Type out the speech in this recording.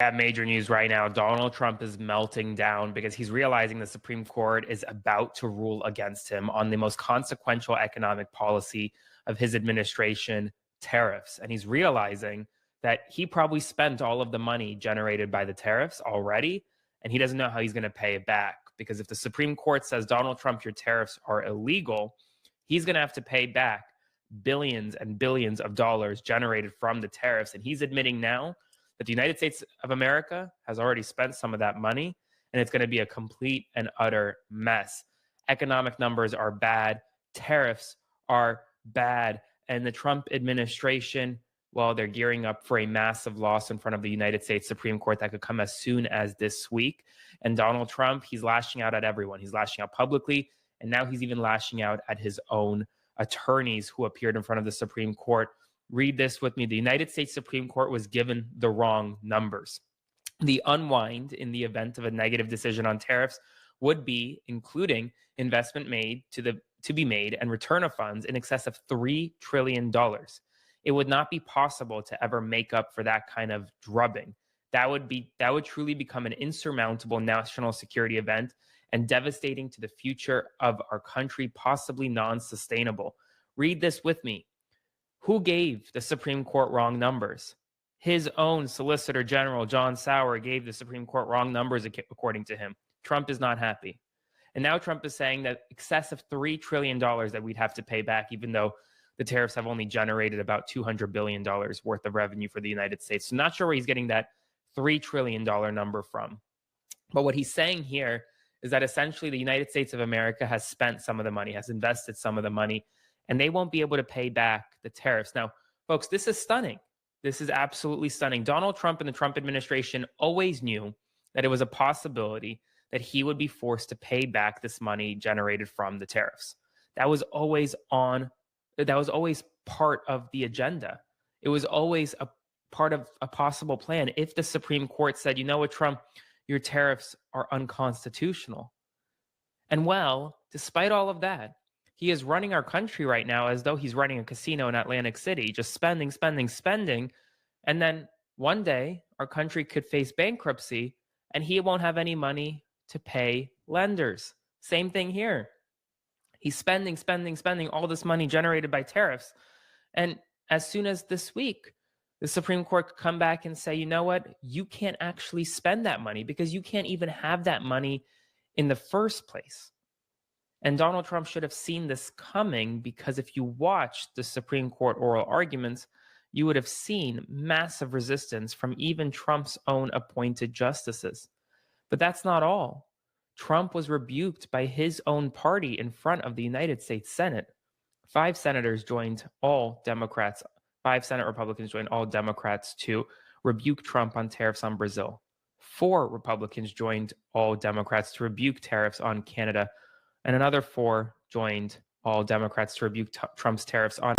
At major news right now, Donald Trump is melting down because he's realizing the Supreme Court is about to rule against him on the most consequential economic policy of his administration, tariffs. And he's realizing that he probably spent all of the money generated by the tariffs already, and he doesn't know how he's going to pay it back. Because if the Supreme Court says, Donald Trump, your tariffs are illegal, he's going to have to pay back billions and billions of dollars generated from the tariffs. And he's admitting now that the United States of America has already spent some of that money, and it's going to be a complete and utter mess. Economic numbers are bad. Tariffs are bad. And the Trump administration, well, they're gearing up for a massive loss in front of the United States Supreme Court that could come as soon as this week. And Donald Trump, he's lashing out at everyone. He's lashing out publicly, and now he's even lashing out at his own attorneys who appeared in front of the Supreme Court. Read this with me. The United States Supreme Court was given the wrong numbers. The unwind in the event of a negative decision on tariffs would be including investment made to be made and return of funds in excess of $3 trillion. It would not be possible to ever make up for that kind of drubbing. That would truly become an insurmountable national security event and devastating to the future of our country, possibly non-sustainable. Read this with me. Who gave the Supreme Court wrong numbers? His own Solicitor General, John Sauer, gave the Supreme Court wrong numbers, according to him. Trump is not happy. And now Trump is saying that excess of $3 trillion that we'd have to pay back, even though the tariffs have only generated about $200 billion worth of revenue for the United States. So not sure where he's getting that $3 trillion number from. But what he's saying here is that essentially the United States of America has spent some of the money, has invested some of the money, and they won't be able to pay back the tariffs. Now, folks, this is stunning. This is absolutely stunning. Donald Trump and the Trump administration always knew that it was a possibility that he would be forced to pay back this money generated from the tariffs. That was always part of the agenda. It was always a part of a possible plan. If the Supreme Court said, you know what, Trump, your tariffs are unconstitutional. And well, despite all of that, he is running our country right now as though he's running a casino in Atlantic City, just spending, spending, spending. And then one day our country could face bankruptcy and he won't have any money to pay lenders. Same thing here. He's spending, spending, spending all this money generated by tariffs. And as soon as this week, the Supreme Court could come back and say, you know what? You can't actually spend that money because you can't even have that money in the first place. And Donald Trump should have seen this coming, because if you watched the Supreme Court oral arguments, you would have seen massive resistance from even Trump's own appointed justices. But that's not all. Trump was rebuked by his own party in front of the United States Senate. 5 senators joined all Democrats. 5 Senate Republicans joined all Democrats to rebuke Trump on tariffs on Brazil. 4 Republicans joined all Democrats to rebuke tariffs on Canada. And another 4 joined all Democrats to rebuke Trump's tariffs on